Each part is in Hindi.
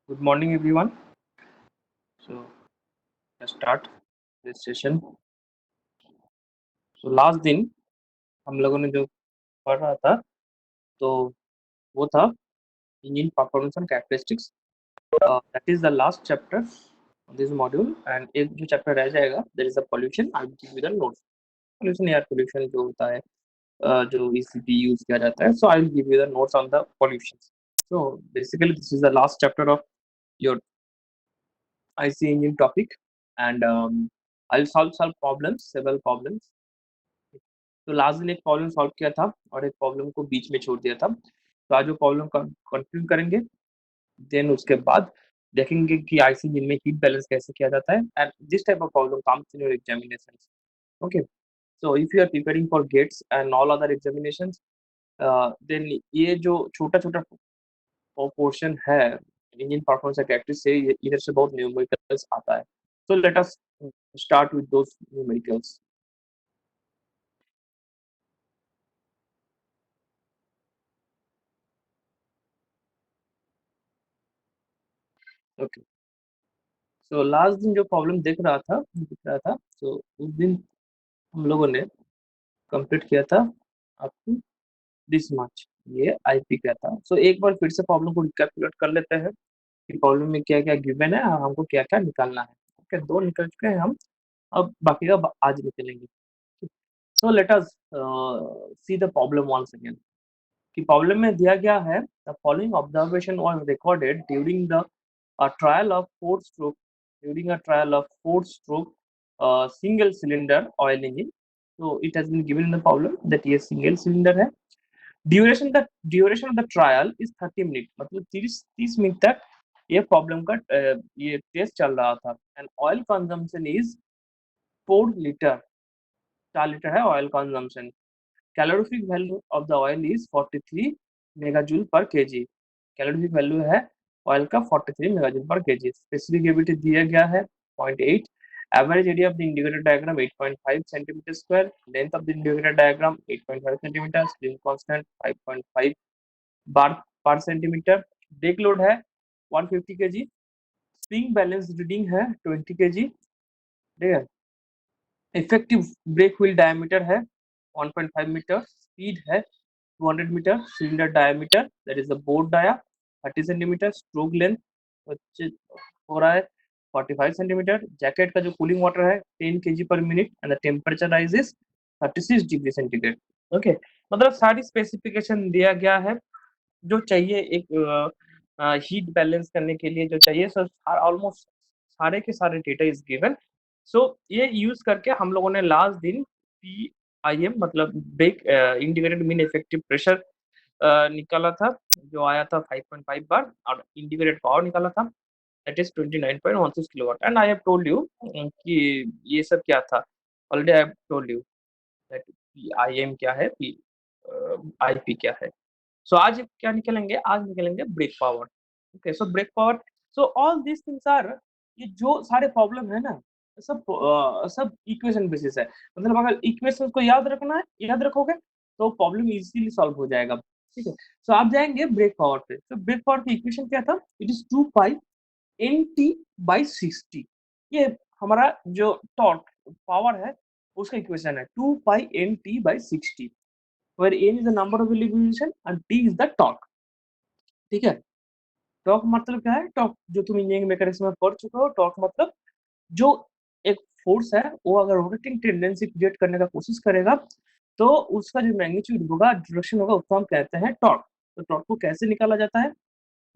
Good morning, everyone. So let's start this session. So last दिन हम लोगों ने जो पढ़ रहा था तो वो था engine performance and characteristics. That is the last chapter on this module and एक जो चैप्टर रह जाएगा that is the pollution. I will give you the notes. Pollution air pollution जो होता है जो ईसीपी यूज किया जाता है. So I will give you the notes on the pollution. So basically this is the last chapter of your IC engine topic and I'll solve problems, several problems. तो लास्ट दिन एक प्रॉब्लम सॉल्व किया था और एक प्रॉब्लम को बीच में छोड़ दिया था. तो आज वो प्रॉब्लम कंटिन्यू करेंगे. देन उसके बाद देखेंगे कि आईसी इंजन में हीट बैलेंस कैसे किया जाता है and this type of problem comes in your examinations. Okay. So if you are preparing for गेट्स and all other examinations then ये जो छोटा छोटा पोर्शन है इंजन परफॉर्मेंस कैरेक्टरिस्टिक्स से इधर से बहुत न्यूमेरिकल्स आता है. सो let us start with those numericals. Okay. So last दिन जो प्रॉब्लम दिख रहा था सो उस दिन हम लोगों ने कंप्लीट किया था आपको दिस मच. ये आईपी क्या था. सो एक बार फिर से प्रॉब्लम को रिकैपिटुलेट कर लेते हैं कि प्रॉब्लम में क्या क्या गिवन है और हमको क्या क्या निकालना है. ओके. दो निकल चुके हैं हम. अब बाकी का आज निकलेंगे. So let us see the problem once again. कि प्रॉब्लम में दिया गया है the following observation was recorded during the a trial of four stroke single cylinder oil engine. So it has been given in the problem that ये single cylinder है. Duration of the trial is 30 minute. मतलब 30 मिनट तक ये प्रॉब्लम का ये टेस्ट चल रहा था. And oil consumption is 4 litre. 4 litre है oil consumption. Calorific value of the oil is 43 megajoule per kg. Calorific value है ऑयल का 43 megajoule per KG. Specific gravity दिया गया है 0.8. Average area of the indicator diagram 8.5 centimetre square. Length of the indicator diagram 8.5 centimetre. Spring constant 5.5 बार पर सेंटीमीटर. ब्रेक लोड है 150 केजी. स्प्रिंग बैलेंस रीडिंग है 20 केजी. ठीक है. इफेक्टिव ब्रेक व्हील डायमीटर है 1.5 मीटर. स्पीड है 200 metre. Cylinder diameter that is the bore dia 30 centimetre. Stroke length हो रहा है 45 सेंटीमीटर. जैकेट का जो कूलिंग वाटर है 10 केजी पर minute and the temperature rise is 36 degree centigrade. Okay. मतलब सारी स्पेसिफिकेशन दिया गया है जो चाहिए एक हीट बैलेंस करने के लिए जो चाहिए. सर ऑलमोस्ट सारे के सारे डेटा इज गिवन. सो ये यूज करके हम लोगों ने लास्ट दिन PIM मतलब brake indicated mean effective pressure निकाला था जो आया था 5.5 बार. और इंडिकेटेड पावर निकाला था that is 29.16 kilowatt. And I have told you कि ये सब क्या था. Already I have told you that PIM क्या है, IP क्या है. सो आज क्या निकलेंगे. आज निकलेंगे brake power. Okay. So brake power. So all this things are ये जो सारे प्रॉब्लम है ना सब इक्वेशन बेसिस है. मतलब अगर इक्वेशन को याद रखोगे तो प्रॉब्लम इजीली सॉल्व हो जाएगा. ठीक है. सो आप जाएंगे ब्रेक पावर पे. तो ब्रेक पावर की इक्वेशन क्या था. It is 2 pi NT/60. ये हमारा जो टॉर्क पावर है उसका इक्वेशन है 2 पाई NT/60 where n is the number of evolution and t is the torque. ठीक है. टॉर्क मतलब क्या है. टॉर्क जो तुम इंजीनियरिंग मैकेनिक्स में पढ़ चुके हो. टॉर्क मतलब जो एक फोर्स है वो अगर रोटेटिंग टेंडेंसी क्रिएट करने का कोशिश करेगा तो उसका जो मैग्नीट्यूड होगा डायरेक्शन होगा उसको हम कहते हैं टॉर्क. तो टॉर्क को कैसे निकाला जाता है.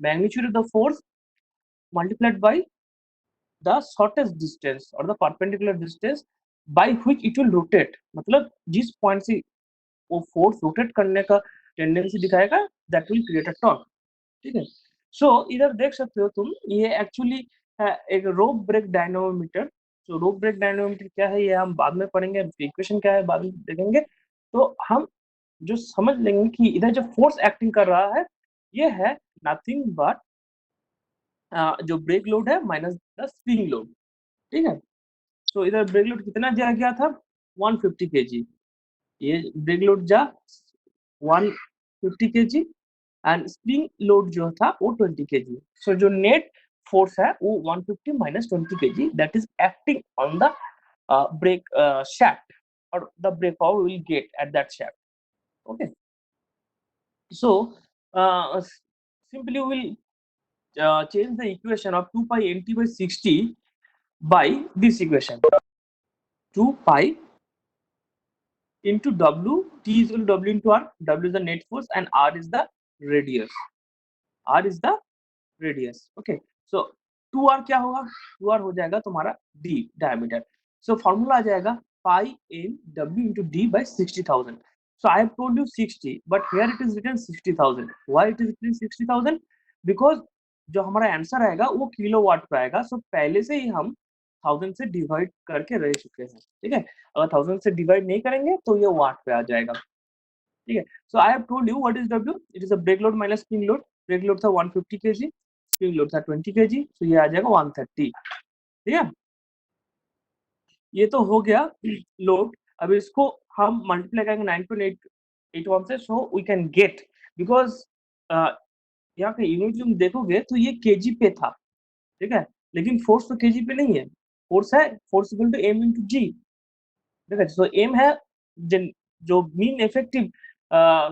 Magnitude of the force multiplied by the shortest distance और the perpendicular distance by which it will rotate. मतलब जिस पॉइंट से वो फोर्स रोटेट करने का टेंडेंसी दिखाएगा that will create a torque. ठीक है. सो इधर देख सकते हो तुम ये एक्चुअली है एक रोप ब्रेक डायनोमीटर. तो रोप ब्रेक डायनोमीटर क्या है ये हम बाद में पढ़ेंगे. इक्वेशन क्या है बाद में देखेंगे. तो हम जो समझ लेंगे कि इधर जो फोर्स एक्टिंग कर रहा है ये है नथिंग बट जो ब्रेक लोड है माइनस द स्प्रिंग लोड. ठीक है. तो इधर ब्रेक लोड कितना दिया गया था 150 केजी. ये ब्रेक लोड जा 150 केजी एंड स्प्रिंग लोड जो था वो 20 kg। सो जो नेट फोर्स है वो 150 minus 20 kg that is acting on the brake shaft or the brake power will get at that shaft. Okay, so simply we'll change the equation of 2 pi nt by 60 by this equation: 2 pi into w, t is equal to w into r, w is the net force and r is the radius, r is the radius. Okay, so 2r क्या होगा, 2r हो जाएगा तुम्हारा d डायमीटर। सो फॉर्मूला आ जाएगा pi N w into D by 60,000। So I have told you 60 but here it is written 60,000। Why it is written 60,000? Because जो हमारा आंसर आएगा वो किलोवाट पे आएगा। सो पहले से ही हम 1000 से डिवाइड करके रह चुके हैं। ठीक है, अगर 1000 से डिवाइड नहीं करेंगे तो ये वाट पे आ जाएगा। ठीक है, so I have told you what is w, it is a brake load minus spring load. Brake load था 150 kg, स्प्रिंग लोड था 20 kg, तो ये आ जाएगा 130। ठीक है, ये तो हो गया लोड। अब इसको हम मल्टीप्लाई करेंगे 9.881 से, so we can get, because यहाँ पे यूनिट तुम देखोगे तो ये केजी पे था। ठीक है, लेकिन फोर्स तो केजी पे नहीं है, फोर्स है force equal to M into G. ठीक है, सो एम है जो मीन इफेक्टिव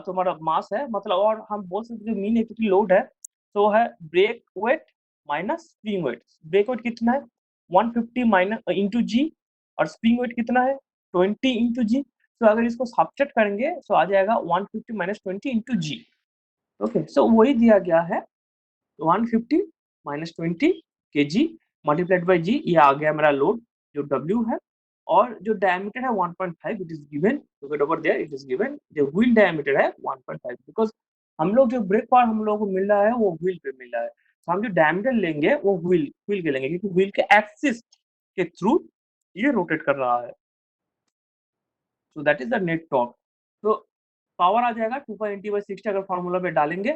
तुम्हारा मास है, मतलब, और हम बोल सकते जो मीन इफेक्टिव लोड है तो है brake weight minus spring weight. Brake weight कितना है 150 माइनस इंटू जी, और स्प्रिंग वेट कितना है 20 इंटू जी। तो अगर इसको सब्ट्रैक्ट करेंगे तो आ जाएगा 150 माइनस 20 इंटू जी। ओके, सो वही दिया गया है 150 माइनस 20 kg मल्टीप्लाइड बाई जी, ये आ गया मेरा लोड जो W है। और जो डायमीटर है 1.5 it is given, look over there it is given, जो व्हील डायमीटर है 1.5, बिकॉज हम लोग जो ब्रेक पावर हम लोग को मिल रहा है वो व्हील पे मिल रहा है। तो हम जो डायमीटर लेंगे वो व्हील के लेंगे, क्योंकि व्हील के एक्सिस के थ्रू ये रोटेट कर रहा है। So that is the net torque. तो पावर आ जाएगा 2.90/60, अगर फॉर्मूला पे डालेंगे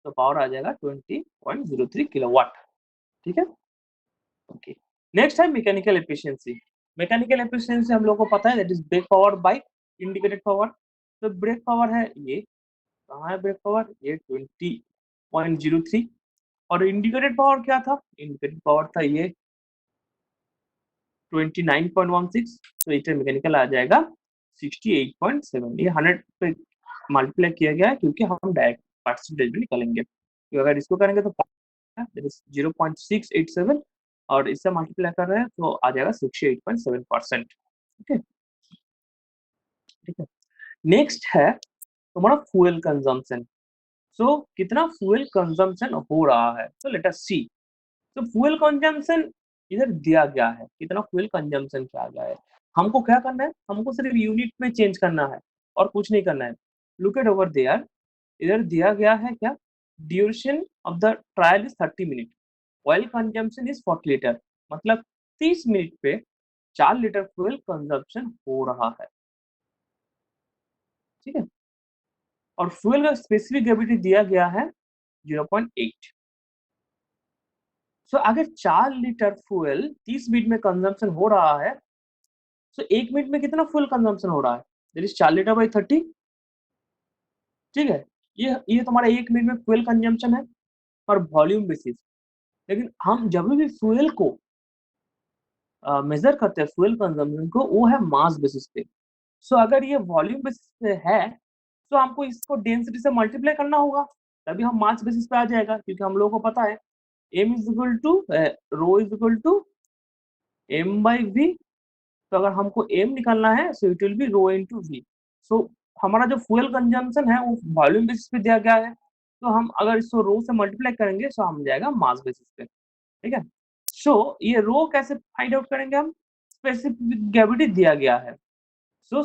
तो पावर आ जाएगा 20.03 किलोवाट। ठीक है, ओके। नेक्स्ट है मैकेनिकल एफिशिएंसी। मैकेनिकल एफिशिएंसी हम लोग को पता है that is brake power by indicated power. तो ब्रेक पावर है ये, कहाँ है ब्रेक पावर, ये 20.03। और इंडिकेटेड पावर क्या था, इंडिकेटेड पावर था ये 29.16। तो इससे मैकेनिकल आ जाएगा 68.7। ये 100 पे मल्टीप्लाई किया गया है क्योंकि हम डायरेक्ट परसेंटेज में निकालेंगे। तो अगर इसको करेंगे तो 0.687, और इससे मल्टीप्लाई कर रहे हैं तो आ जाएगा 68.7%। ठीक है, ठीक है। नेक्स्ट है तुम्हारा फ्यूल कंजम्पशन। सो कितना फ्यूल कंजम्पशन हो रहा है, तो लेट अस सी। तो फ्यूल कंजम्पशन इधर दिया गया है, कितना फ्यूल कंजम्पशन किया गया है। हमको क्या करना है, हमको सिर्फ यूनिट में चेंज करना है और कुछ नहीं करना है। लुक एट ओवर देयर, इधर दिया गया है क्या, duration of the trial is 30 minute, oil consumption is 40 litre, मतलब 30 मिनट पे 4 लीटर फ्यूल कंजम्पशन हो रहा है। ठीक है, और फ्यूल का स्पेसिफिक ग्रेविटी दिया गया है 0.8। सो अगर 4 लीटर फ्यूल 30 मिनट में कंजम्पशन हो रहा है, तो 1 मिनट में कितना फ्यूल कंजम्पशन हो रहा है, दैट इज 4 लीटर बाई 30। ठीक है, ये तुम्हारा 1 मिनट में फ्यूल कंजम्पशन है पर वॉल्यूम बेसिस। लेकिन हम जब भी फ्यूल को मेजर करते हैं फ्यूल कंजम्पशन को, वो है मास बेसिस पे। सो अगर ये वॉल्यूम बेसिस पे है तो हमको इसको डेंसिटी से मल्टीप्लाई करना होगा, तभी हम मास बेसिस पे आ जाएगा, क्योंकि हम लोगों को पता है m is equal to rho is equal to m by v। तो अगर हमको m निकालना है so it will be rho into v। So हमारा जो फ्यूल कंजम्पशन है वो वॉल्यूम बेसिस पे दिया गया है, तो हम अगर इसको रो से मल्टीप्लाई करेंगे तो हम जाएगा मास बेसिस पे। ठीक है, सो ये रो कैसे फाइंड आउट करेंगे हम, स्पेसिफिक ग्रेविटी दिया गया है। So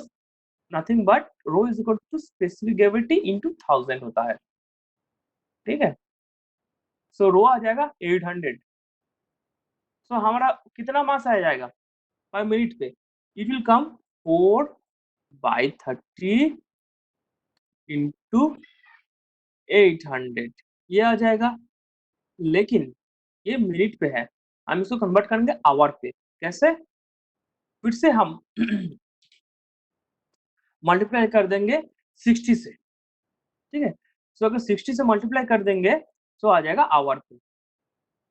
nothing but rho is equal to specific gravity into 1000 होता है। ठीक है, सो रो आ जाएगा 800। सो हमारा कितना मास आ जाएगा पर मिनट पे, इट विल कम 4/30 इंटू 800, ये आ जाएगा। लेकिन ये मिनट पे है, हम इसको कन्वर्ट करेंगे आवर पे। कैसे, फिर से हम मल्टीप्लाई कर देंगे 60 से। ठीक है, सो अगर 60 से मल्टीप्लाई कर देंगे तो आ जाएगा आवर पे।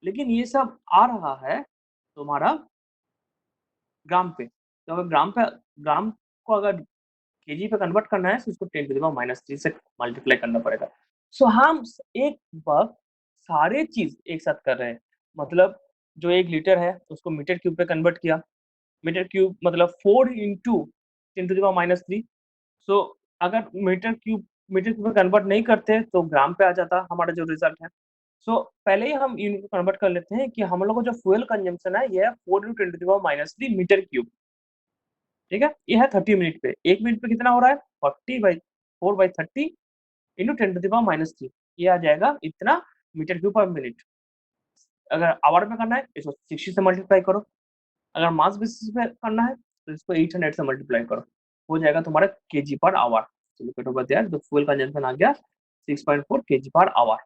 लेकिन ये सब आ रहा है तुम्हारा ग्राम पे। तो अगर ग्राम को अगर केजी पे कन्वर्ट करना है तो इसको 10⁻³ से मल्टीप्लाई करना पड़ेगा। सो हम एक वक्त सारे चीज एक साथ कर रहे हैं। मतलब जो 1 लीटर है उसको मीटर क्यूब पे कन्वर्ट किया। मीटर क्यूब मतलब 4 इंटू 10⁻³ सो अगर मीटर क्यूब में कन्वर्ट नहीं करते तो ग्राम पे आ जाता हमारा जो रिजल्ट है। सो पहले ही हम यूनिट को कन्वर्ट कर लेते हैं कि हम लोग को जो फ्यूल कंजम्पशन है ये है 4 इंटू 10⁻³ मीटर क्यूब। ठीक है, ये है 30 मिनट पे। 1 मिनट पे कितना हो रहा है 40/4/30 इंटू 10⁻³ ये आ जाएगा इतना मीटर क्यूब पर मिनट। अगर आवर में करना है इसको 60 से मल्टीप्लाई करो। अगर मास बेसिस पे करना है तो इसको 800 से मल्टीप्लाई करो, हो जाएगा तुम्हारा केजी पर आवर। चलो बेटा बता यार, तो फ्यूल कंजम्पशन आ गया 6.4 केजी पर आवर।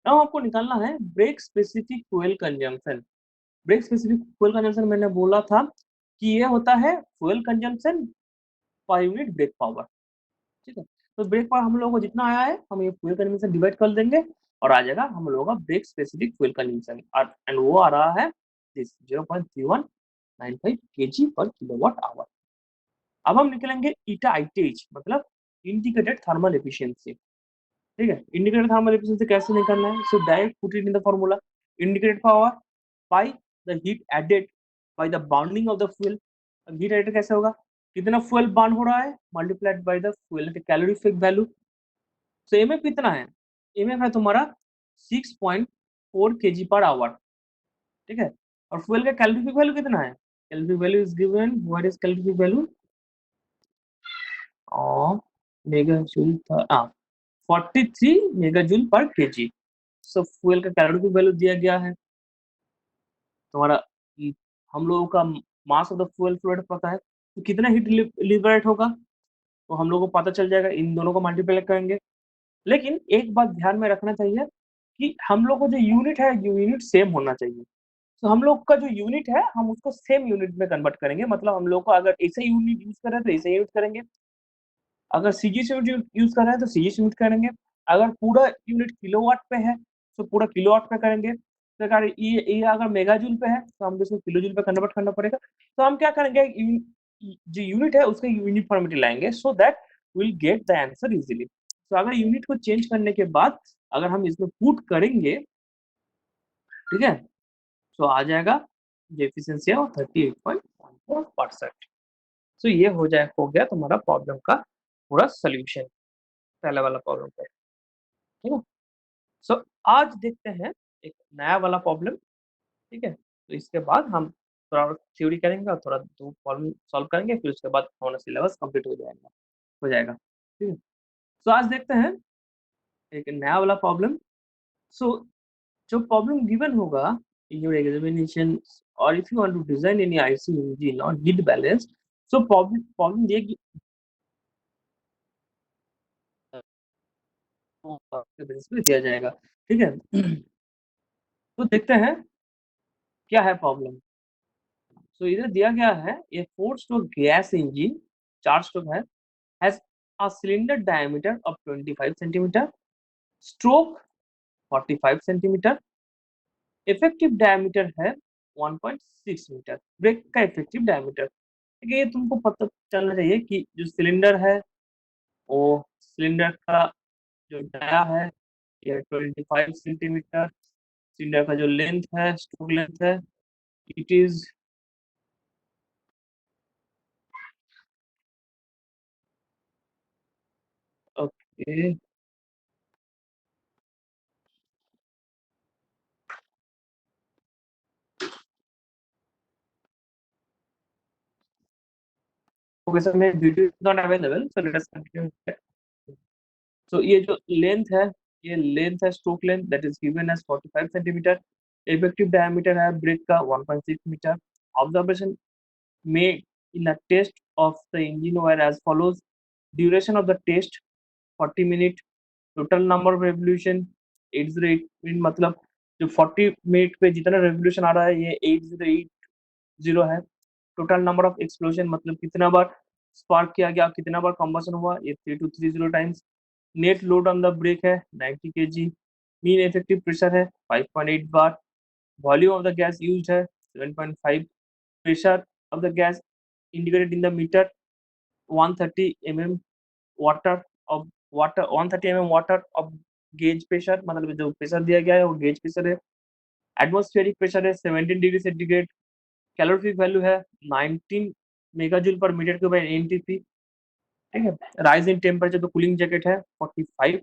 अब आपको निकालना है brake specific fuel consumption. Brake specific fuel consumption मैंने बोला था कि ये होता है fuel consumption per unit brake power. ठीक है, तो ब्रेक पावर हम लोगों को जितना आया है हम ये फ्यूल कंजम्पशन डिवाइड कर देंगे और आ जाएगा हम लोगों का brake specific fuel consumption. And वो आ रहा है 0.3195 केजी पर किलोवाट आवर। अब हम निकलेंगे ईटा आईटीएच मतलब इंडिकेटेड थर्मल एफिशिएंसी। ठीक है, इंडिकेटेड थर्मल एफिशिएंसी कैसे निकालना है? So direct put it in the formula indicated power by the heat added by the bounding of the fuel. Heat added कैसे होगा? कितना फ्यूल बर्न हो रहा है multiplied by the fuel calorific value. So MF कितना है? एमएफ है तुम्हारा 6.4 केजी पर आवर। ठीक है, और फ्यूल का कैलोरीफिक वैल्यू कितना है? Calorific value is given, what is calorific value of mega joule पर 43 मेगा जूल पर केजी। सो फ्यूल का कैलोरीफिक वैल्यू दिया गया है तुम्हारा। हम लोगों का mass of the fuel fluid पता है तो कितना हीट लिबरेट होगा तो हम लोगों को पता चल जाएगा, इन दोनों को मल्टीप्लाई करेंगे। लेकिन एक बात ध्यान में रखना चाहिए कि हम लोग को जो यूनिट है यूनिट सेम होना चाहिए। तो हम लोग का जो यूनिट है हम उसको सेम यूनिट में कन्वर्ट करेंगे। मतलब हम लोग को अगर ऐसे यूनिट यूज कर रहे हैं तो ऐसे यूनिट करेंगे, अगर सीजीएस यूनिट यूज कर रहे हैं तो सीजीएस यूनिट करेंगे, अगर पूरा यूनिट किलोवाट पे है तो पूरा किलोवाट पे करेंगे। तो अगर ये अगर मेगाजूल पे है तो हमको इसको किलोजूल पे कन्वर्ट करना पड़ेगा। तो हम क्या करेंगे, जो यूनिट है उसका यूनिफॉर्मिटी लाएंगे so that will get the answer easily. तो अगर यूनिट को चेंज करने के बाद अगर हम इसमें पुट करेंगे, ठीक है, तो आ जाएगा जो एफिशिएंसी है वो 38.14%। सो ये हो गया तुम्हारा प्रॉब्लम का पूरा सोल्यूशन पहले वाला प्रॉब्लम का। ठीक है, सो आज देखते हैं एक नया वाला प्रॉब्लम। ठीक है, तो इसके बाद हम थोड़ा थ्योरी करेंगे और थोड़ा दो प्रॉब्लम सॉल्व करेंगे, फिर उसके बाद हमारा सिलेबस कंप्लीट हो जाएगा। ठीक है, सो आज देखते हैं एक नया वाला प्रॉब्लम। सो जो प्रॉब्लम गिवन होगा इन योर एग्जामिनेशन और if you want to design any IC engine और ग्रिड बैलेंस, सो प्रॉब्लम ये बेसिस पे दिया जाएगा। ठीक है, तो देखते हैं क्या है प्रॉब्लम। सो इधर दिया गया है ये 4 स्ट्रोक गैस इंजन, 4 स्ट्रोक है, has a cylinder diameter of 25 centimetre, stroke 45 centimetre, effective diameter है 1.6 मीटर। ब्रेक का इफेक्टिव डायमीटर, ठीक है, ये तुमको पता चलना चाहिए कि जो सिलेंडर है वो सिलेंडर का जो डाया है ये 25 सेंटीमीटर, सिलेंडर का जो लेंथ है स्ट्रोक लेंथ है it is okay. Okay sir, मैं video is not available so let us continue. So ये जो लेंथ है ये लेंथ है stroke length that is given as 45 centimetre. Effective diameter है ब्रेक का 1.6 metre. Observation made in a test of the engine were as follows: duration of the test 40 minute, total number of revolution 808 minute, मतलब जो 40 मिनट पे जितना रेवोल्यूशन आ रहा है ये 8080 है। टोटल नंबर ऑफ एक्सप्लोजन मतलब कितना बार स्पार्क किया गया, कितना बार कंबशन हुआ, ये 3230 times. Net load on the brake है 90 kg, मीन इफेक्टिव प्रेशर है 5.8 bar, volume of the gas used है 7.5, pressure of the gas indicated in the meter 130 mm water of water 130 mm water of gauge pressure, मतलब जो प्रेशर दिया गया है वो गेज प्रेशर है। एटमॉस्फेरिक प्रेशर है 17 डिग्री सेंटीग्रेड, कैलोरीफिक वैल्यू है 19 मेगाजूल पर मीटर क्यूब एनटीपी, ठीक है। राइज इन टेम्परेचर, तो कूलिंग जैकेट है 45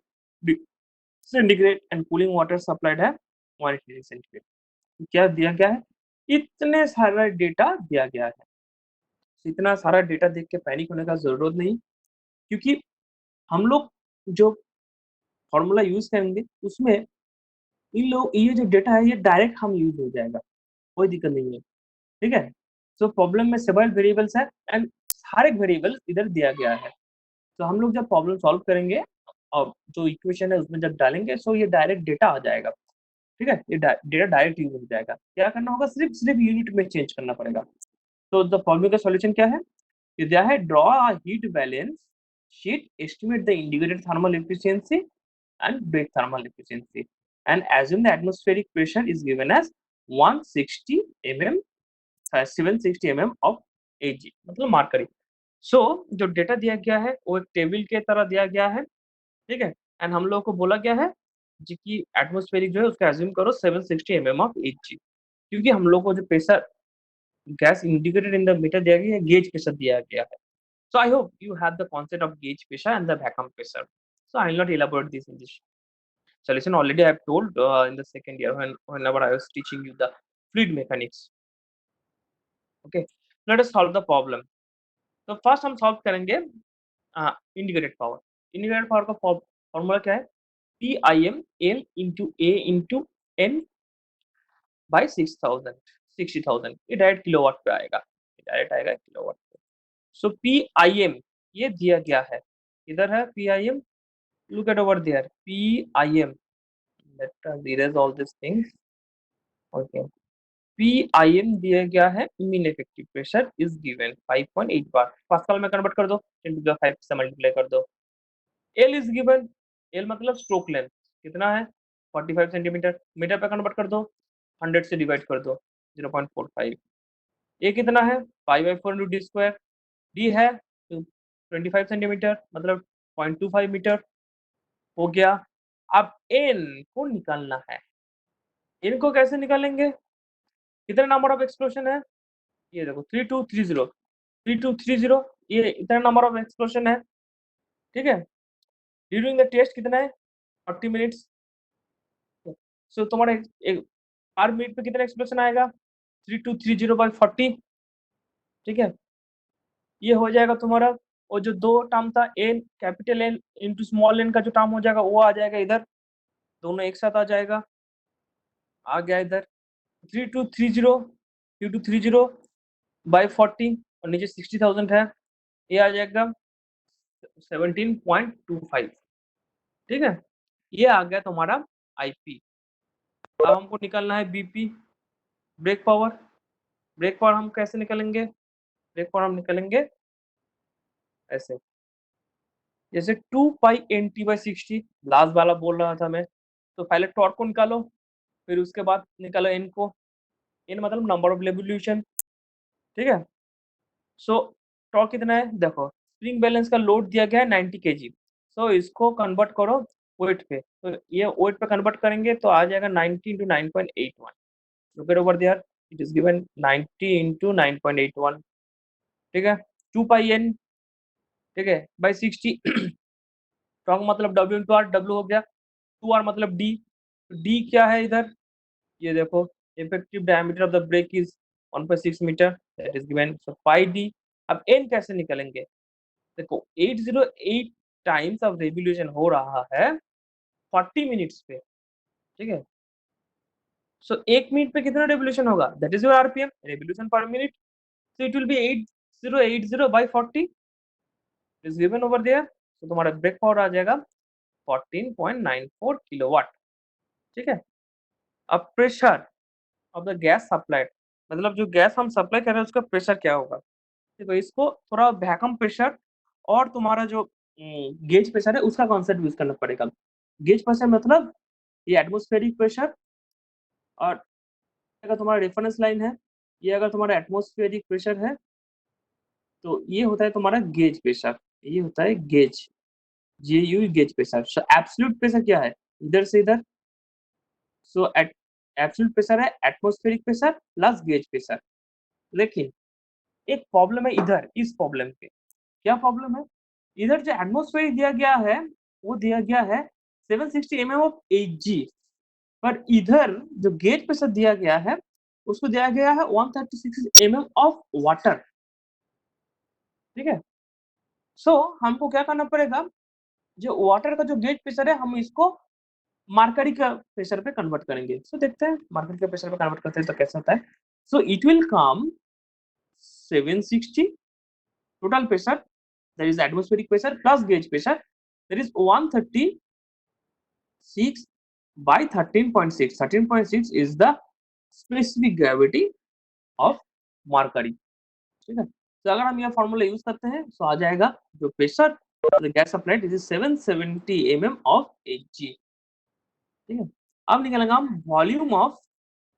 centigrade and cooling water supplied है 180 डिग्री सेंटीग्रेड। क्या दिया गया है? इतने सारा डेटा दिया गया है। इतना सारा डेटा देख के पैनिक होने का जरूरत नहीं, क्योंकि हम लोग जो फॉर्मूला यूज करेंगे उसमें इन लोग ये जो डेटा है ये डायरेक्ट हम यूज हो जाएगा, कोई दिक्कत नहीं है, ठीक है। तो प्रॉब्लम में सेवरल वेरिएबल्स है एंड हर एक वेरिएबल इधर दिया गया है। तो हम लोग जब प्रॉब्लम सॉल्व करेंगे और जो इक्वेशन है उसमें जब डालेंगे सो ये डायरेक्ट डेटा आ जाएगा, ठीक है। ये डेटा डायरेक्ट यूज हो जाएगा। क्या करना होगा? सिर्फ सिर्फ यूनिट में चेंज करना पड़ेगा। तो द प्रॉब्लम का सॉल्यूशन क्या है? ये दिया है, draw a heat balance sheet, estimate the indicated thermal efficiency and break thermal efficiency and assume the atmospheric pressure is given as 160 mm 760 mm of Ag, मतलब मार्करी। सो जो डेटा दिया गया है वो एक टेबल के तरह दिया गया है, ठीक है। एंड हम लोग को बोला गया है जी कि एटमॉस्फेरिक जो है उसका एज्यूम करो 760 mm ऑफ Ag, क्योंकि हम लोग को जो pressure gas indicated in the meter दिया गया है, गेज प्रेशर दिया गया है। So I hope you have the concept of gauge pressure and the vacuum pressure. So I will not elaborate this in this solution. Already I have told in the second year whenever I was teaching you the fluid mechanics. Okay, let us solve the problem. तो फर्स्ट हम सॉल्व करेंगे इंडिकेटेड पावर। इंडिकेटेड पावर का फॉर्मूला क्या है? P I M L into A into N by 60,000 ये डायरेक्ट किलोवाट पे आएगा, ये डायरेक्ट आएगा किलोवाट पे। सो पी आई एम ये दिया गया है, इधर है P I M, look at over there PIM, let us erase all these things, okay। PIM दिया गया है, mean effective pressure is given 5.8 bar, pascal में कन्वर्ट कर दो, 10⁵ से मल्टीप्लाई कर दो। L इज गिवन, L मतलब स्ट्रोक लेंथ कितना है 45 सेंटीमीटर, मीटर पे कन्वर्ट कर दो, 100 से डिवाइड कर दो 0.45। ए कितना है 5/4 इंटू डी स्क्वायर, डी है 25 सेंटीमीटर मतलब 0.25 मीटर हो गया। अब एन को निकालना है, एन को कैसे निकालेंगे? कितने नंबर ऑफ एक्सप्लोशन है? ये देखो 3230 ये इतना नंबर ऑफ एक्सप्लोशन है, ठीक है। ड्यूरिंग द टेस्ट कितना है 40 मिनट्स। सो तुम्हारा एक हर मिनट पे कितना एक्सप्लोशन आएगा 3230/40, ठीक है। ये हो जाएगा तुम्हारा, और जो दो टर्म था N capital N into small N का जो टर्म हो जाएगा वो आ जाएगा इधर, दोनों एक साथ आ जाएगा, आ गया इधर 3230 और नीचे 60,000 है, ये आ जाएगा 17.25, ठीक है। ये आ गया तुम्हारा आईपी। अब हमको निकालना है BP, brake power. Brake power हम कैसे निकालेंगे? ब्रेक पावर हम निकालेंगे ऐसे, जैसे 2π/NT/60, लास्ट वाला बोल रहा था मैं। तो पहले टॉर्क को निकालो, फिर उसके बाद निकालो एन को, एन मतलब नंबर ऑफ रेवोल्यूशन, ठीक है। सो टॉर्क कितना है देखो, स्प्रिंग बैलेंस का लोड दिया गया है 90 kg। सो इसको कन्वर्ट करो वेट पे, तो ये वेट पे कन्वर्ट करेंगे तो आ जाएगा 90 into 9.81, look at over there, it is given 90 into 9.81, ठीक है। 2πn, ठीक है, बाई 60। टॉर्क मतलब W इंटू आर, डब्ल्यू हो गया, 2r मतलब डी, डी क्या है इधर, ये देखो effective diameter of the brake is 1.6 metre, that is given, so pi D. अब एन कैसे निकलेंगे? देखो 808 टाइम्स ऑफ रेवोल्यूशन हो रहा है 40 मिनट्स पे, ठीक है। सो एक मिनट पे कितना रेवोल्यूशन होगा, that is your RPM, revolution per minute. So it will be 8080/40 is given over there. तो तुम्हारा ब्रेक पावर आ जाएगा 14.94 किलोवाट, ठीक है। अब pressure of the gas supplied, मतलब जो गैस हम सप्लाई कर रहे हैं उसका प्रेशर क्या होगा। देखो इसको थोड़ा वैक्यूम प्रेशर और तुम्हारा जो गेज प्रेशर है उसका कॉन्सेप्ट यूज करना पड़ेगा। गेज प्रेशर मतलब ये एटमॉस्फेरिक प्रेशर, और अगर तुम्हारा रेफरेंस लाइन है, ये अगर तुम्हारा एटमॉस्फेरिक प्रेशर है, तो ये होता है तुम्हारा गेज प्रेशर, ये होता है गेज, GU गेज प्रेशर। सो एब्सोल्यूट प्रेशर क्या है, इधर से इधर, सो एब्सोल्यूट प्रेशर है atmospheric pressure plus gauge pressure. लेकिन एक प्रॉब्लम है इधर, इस प्रॉब्लम पे क्या प्रॉब्लम है, इधर जो एटमॉस्फेरिक दिया गया है वो दिया गया है 760 mm ऑफ Hg, पर इधर जो गेज प्रेशर दिया गया है उसको दिया गया है 136 mm ऑफ वाटर। ठीक है, सो हमको क्या करना पड़ेगा, जो वाटर का जो गेज प्रेशर है हम इसको मार्करी का प्रेशर पे कन्वर्ट करेंगे। सो देखते हैं मार्करी के प्रेशर पे कन्वर्ट करते हैं तो कैसा होता है। So it will come 760 total pressure, that is atmospheric pressure plus gauge pressure, that is 136 by 13.6. 13.6 is the specific gravity of mercury। ठीक है, तो अगर हम यह फॉर्मूला यूज करते हैं तो आ जाएगा जो pressure gas supplied is 770 mm of Hg। ठीक है, अब निकालेंगे हम volume of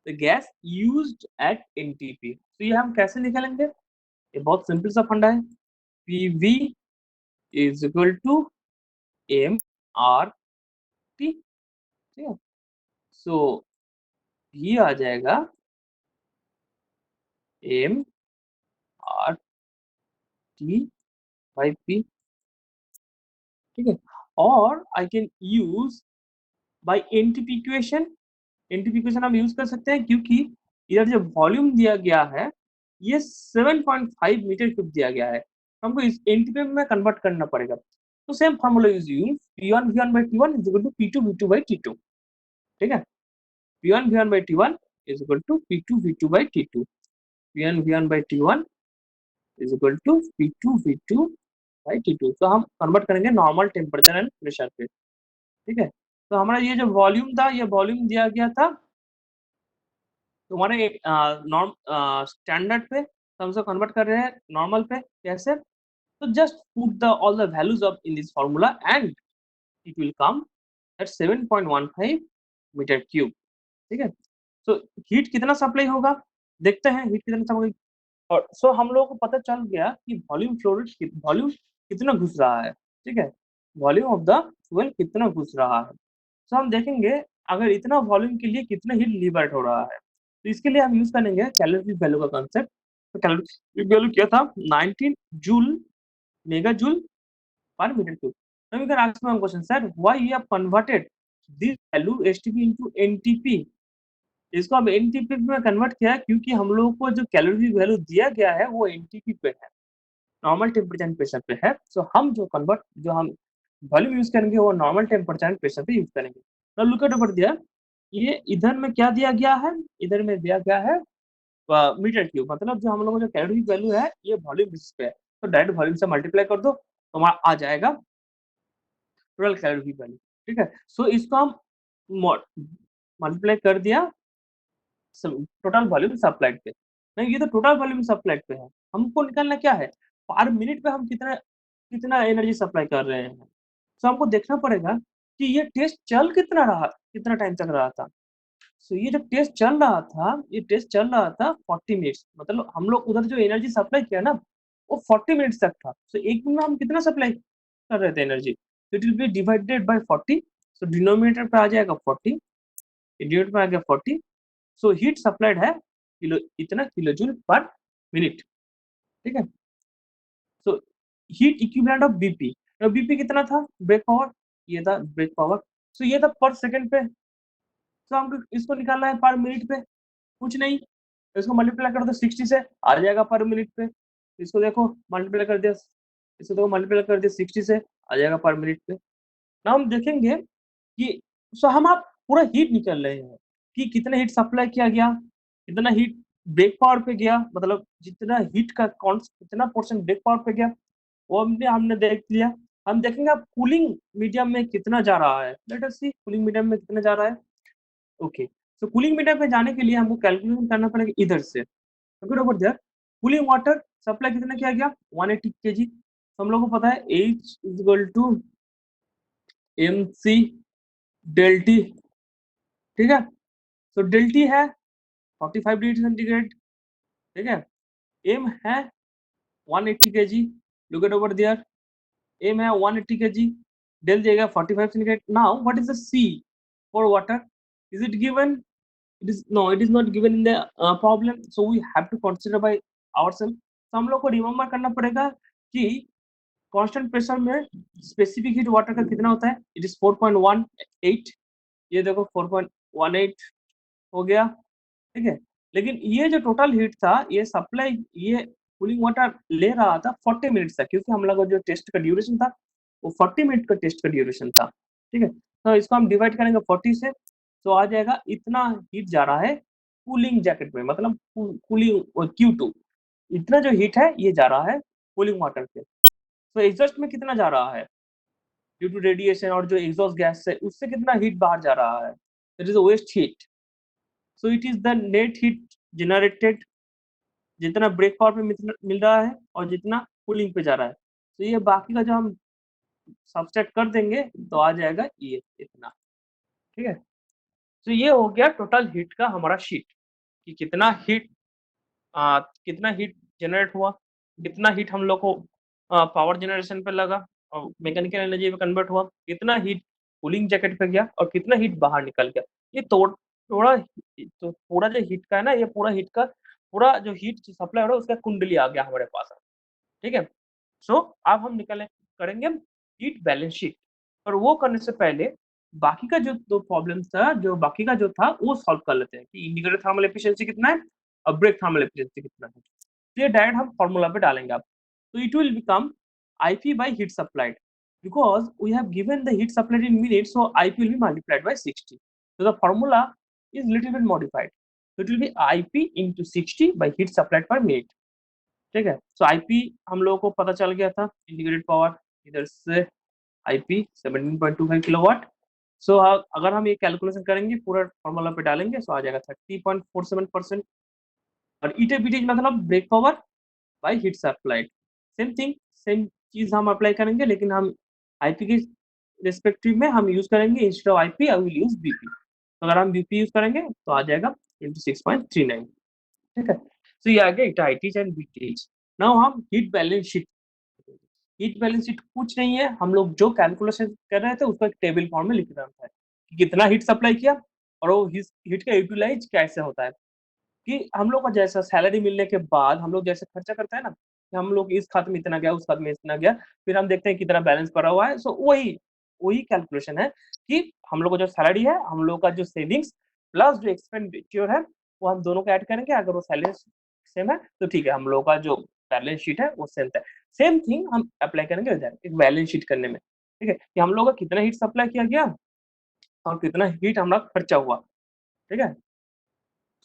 the gas used eight NTP। तो ये हम कैसे निकालेंगे, ये बहुत सिंपल सा फंडा है, PV is equal to MRT। ठीक है, सो ये आ जाएगा MRT/P। ठीक है, और I can use by NTP equation. NTP equation हम यूज कर सकते हैं क्योंकि इधर जो वॉल्यूम दिया गया है ये 7.5 मीटर क्यूब दिया गया है, हमको इस NTP में कन्वर्ट करना पड़ेगा। तो same formula use P1 V1 by T1 is equal to P2 V2 by T2। ठीक है, P1 V1 by T1 is equal to P2 V2 by T2। P1 V1 by T1 is equal to P2 V2 by T2। तो हम कन्वर्ट करेंगे नॉर्मल टेम्परेचर एंड प्रेशर पे। ठीक है, तो हमारा ये जो वॉल्यूम था ये वॉल्यूम दिया गया था तुम्हारे नॉर्म स्टैंडर्ड पे, तो हम उसको कन्वर्ट कर रहे हैं नॉर्मल पे। कैसे, तो just put the all the values of in this formula and it will come at 7.15 metre cube. ठीक है, तो हीट कितना सप्लाई होगा, देखते हैं हीट कितना सप्लाई। और सो हम लोगों को पता चल गया कि वॉल्यूम फ्लो रेट, वॉल्यूम कितना घुस रहा है। ठीक है, वॉल्यूम ऑफ द फ्यूल कितना घुस रहा है। सो हम देखेंगे अगर इतना वॉल्यूम के लिए कितना हीट लिबरेट हो रहा है, तो इसके लिए हम यूज करेंगे कैलोरीफिक वैल्यू का कांसेप्ट। तो कैलोरीफिक वैल्यू क्या था, 19 joule mega joule per metre cube. Now you can ask me one question, sir, why you have converted this value STP into NTP? इसको हम NTP में कन्वर्ट किया क्योंकि हम लोगों को जो कैलोरी वैल्यू दिया गया है वो NTP पे है, नॉर्मल टेम्परेचर एंड प्रेशर पे है। सो हम जो हम वॉल्यूम यूज करेंगे वो नॉर्मल टेम्परेचर एंड प्रेशर पे यूज करेंगे। तो लुक एट ओवर दिया, ये इधर में क्या दिया गया है, इधर में दिया गया है मीटर क्यूब, मतलब जो हम लोगों को जो कैलोरी वैल्यू है ये वॉल्यूम बेसिस पे है, तो डायरेक्ट वॉल्यूम से मल्टीप्लाई कर दो तो हमारा आ जाएगा टोटल कैलोरी वैल्यू। ठीक है, सो इसको हम मल्टीप्लाई कर दिया टोटल वॉल्यूम सप्लाइड पे। नहीं, ये तो टोटल वॉल्यूम सप्लाइड पे है, हमको निकालना क्या है, पर मिनट पे हम कितना कितना एनर्जी सप्लाई कर रहे हैं। तो हमको देखना पड़ेगा कि ये टेस्ट चल कितना रहा, कितना टाइम तक रहा था। सो ये जब टेस्ट चल रहा था, ये टेस्ट चल रहा था 40 मिनट्स, मतलब हम लोग उधर जो एनर्जी सप्लाई किया ना वो 40 मिनट्स तक था। सो एक मिनट में हम कितना सप्लाई कर रहे थे energy, it will B divided by 40। So denominator पे आ जाएगा 40, डिनोमिनेटर पे आ गया 40। सो हीट सप्लाइड है किलो, इतना किलो जूल पर मिनट। ठीक है, so heat equivalent of BP, BP कितना था, ब्रेक पावर, ये था ब्रेक पावर। सो ये था पर सेकंड पे, तो हमको इसको निकालना है पर मिनट पे, कुछ नहीं, इसको मल्टीप्लाई कर दो 60 से आ जाएगा पर मिनट पे। इसको देखो मल्टीप्लाई कर दिया, इसको देखो मल्टीप्लाई कर दिया 60 से आ जाएगा पर मिनट पे। ना हम देखेंगे कि सो हम आप पूरा हीट निकल रहे हैं कि कितना हीट सप्लाई किया गया, कितना हीट ब्रेक पावर पे गया, मतलब जितना हीट का कितना परसेंट ब्रेक पावर पे गया वो हमने हमने देख लिया। हम देखेंगे अब कूलिंग मीडियम में कितना जा रहा है, लेट अस सी कूलिंग मीडियम में कितना जा रहा है। ओके, सो कूलिंग मीडियम पे जाने के लिए हमको कैलकुलेशन करना पड़ेगा इधर से। Over there cooling water supply कितना किया गया 180 केजी तो हम लोग को पता है H is equal to MC del T, ठीक है। तो डेल टी है 45 डिग्री सेंटीग्रेड, ठीक है। एम है 180 kg, look at over there, M है 180 kg, डेल जाएगा 45 centigrade. Now what is the C for water? Is it given? It is no, it is not given in the problem, so we have to consider by ourselves. तो हम लोग को रिमेम्बर करना पड़ेगा कि कांस्टेंट प्रेशर में स्पेसिफिक हीट वाटर का कितना होता है, इट इज 4.18, ये देखो 4.18 हो गया, ठीक है। लेकिन ये जो टोटल हीट था, ये सप्लाई, ये कूलिंग वाटर ले रहा था 40 मिनट्स तक, क्योंकि हम लोग का जो टेस्ट का ड्यूरेशन था वो 40 मिनट का टेस्ट का ड्यूरेशन था, ठीक है। तो इसको हम डिवाइड करेंगे 40 से, तो आ जाएगा इतना हीट जा रहा है कूलिंग जैकेट में, मतलब कूलिंग Q2, इतना जो हीट है ये जा रहा है कूलिंग वाटर से। तो एग्जॉस्ट में कितना जा रहा है ड्यू टू रेडिएशन, और जो एग्जॉस्ट गैस है उससे कितना हीट बाहर जा रहा है, that is waste heat. So it is the net heat generated, जितना ब्रेक पावर पे मिल रहा है और जितना कूलिंग पे जा रहा है। तो ये बाकी का जो हम सबसेट कर देंगे तो आ जाएगा ये इतना, ठीक है। तो ये हो गया टोटल हीट का हमारा शीट, कि कितना हीट जनरेट हुआ, कितना हीट हम लोग को पावर जनरेशन पे लगा और मैकेनिकल एनर्जी में कन्वर्ट हुआ, कितना हीट कूलिंग जैकेट पे गया और कितना हीट बाहर निकल गया। ये थोड़ा तो पूरा जो हीट का है ना, ये पूरा हीट का पूरा जो हीट सप्लाई हो रहा है उसका कुंडली आ गया हमारे पास, ठीक है। सो अब हम निकल करेंगे हीट बैलेंस शीट, और वो करने से पहले बाकी का जो दो प्रॉब्लम था, जो बाकी का जो था वो सॉल्व कर लेते हैं कि इंडिकेटर थर्मल एफिशिएंसी कितना है और ब्रेक थर्मल एफिशिएंसी कितना है। तो ये डायरेक्ट हम फॉर्मूला पे डालेंगे आप, तो it will become IP by heat supplied, because we have given the heat supplied in minutes, so IP will be multiplied by 60. So the formula is little bit modified, so it will be IP into 60 by heat supplied per minute, ठीक है। सो IP हम लोगों को पता चल गया था, इंटीग्रेटेड पावर इधर से IP 17.25 किलोवाट। सो अगर हम ये कैलकुलेशन करेंगे पूरा फॉर्मूला पे डालेंगे, सो आ जाएगा 30.47%। और ईटीबीटी मतलब brake power by heat supplied, same thing, same चीज हम अप्लाई करेंगे, लेकिन हम IP के रिस्पेक्टिव में हम यूज करेंगे, instead of IP I will use BP। तो अगर हम BP यूज करेंगे तो आ जाएगा 26.39, ठीक है। तो ये आ गया इटाइटीज एंड बीटीज। नाउ हम heat balance sheet, heat balance sheet कुछ नहीं है, हम लोग जो कैलकुलेशन कर रहे थे उसको एक टेबल फॉर्म में लिख रहा था कि कितना हीट सप्लाई किया और वो हीट का यूटिलाइज कैसे होता है। कि हम लोग का जैसा सैलरी मिलने के बाद हम लोग जैसे खर्चा करते हैं ना, कि हम लोग इस खाते में इतना गया, उस खाते में इतना गया, फिर हम देखते हैं कितना बैलेंस पड़ा हुआ है। सो वही वही कैलकुलेशन है कि हम लोग का जो सैलरी है, हम लोग का जो सेविंग्स प्लस जो एक्सपेंडिचर है, वो हम दोनों को ऐड करेंगे। अगर वो सैलरी सेम है तो ठीक है, हम लोग का जो बैलेंस शीट है वो सेम है। सेम थिंग हम अप्लाई करेंगे इधर एक बैलेंस शीट करने में, ठीक है, कि हम लोग का कितना हीट सप्लाई किया गया और कितना हीट हमारा खर्चा हुआ, ठीक है।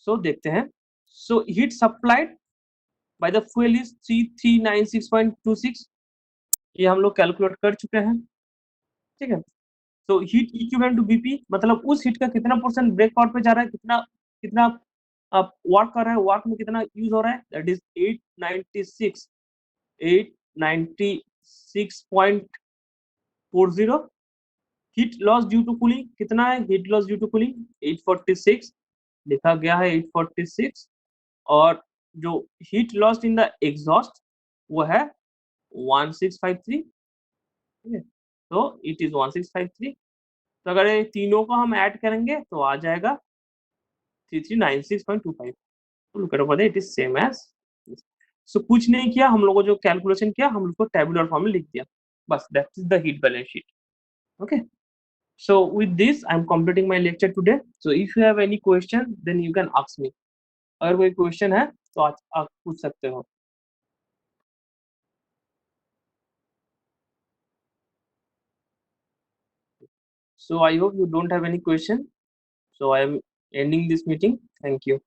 सो देखते हैं। So heat supplied by the fuel is 3396.26, ये हम लोग कैलकुलेट कर चुके हैं, ठीक है। तो हीट इक्विवेलेंट टू बीपी मतलब उस हीट का कितना परसेंट ब्रेक पावर पे जा रहा है, कितना कितना आप वर्क कर रहे हैं, वर्क में कितना यूज हो रहा है, that is 896.40। Heat loss due to cooling कितना है, heat loss due to cooling 846 लिखा गया है, 846। और जो heat loss in the exhaust वो है 1653, ठीक है। तो इट इज 1653। तो अगर ये तीनों को हम ऐड करेंगे तो आ जाएगा 3396.25। तो look at over it is same as. So कुछ नहीं किया हम लोगों, जो कैलकुलेशन किया हम लोग को टेबुलर फॉर्म में लिख दिया, बस that is the heat balance sheet, okay. So with this, I'm completing my lecture today. So if you have any question, then you can ask me. अगर कोई क्वेश्चन है तो आज आप पूछ सकते हो। So I hope you don't have any question. So I am ending this meeting. Thank you.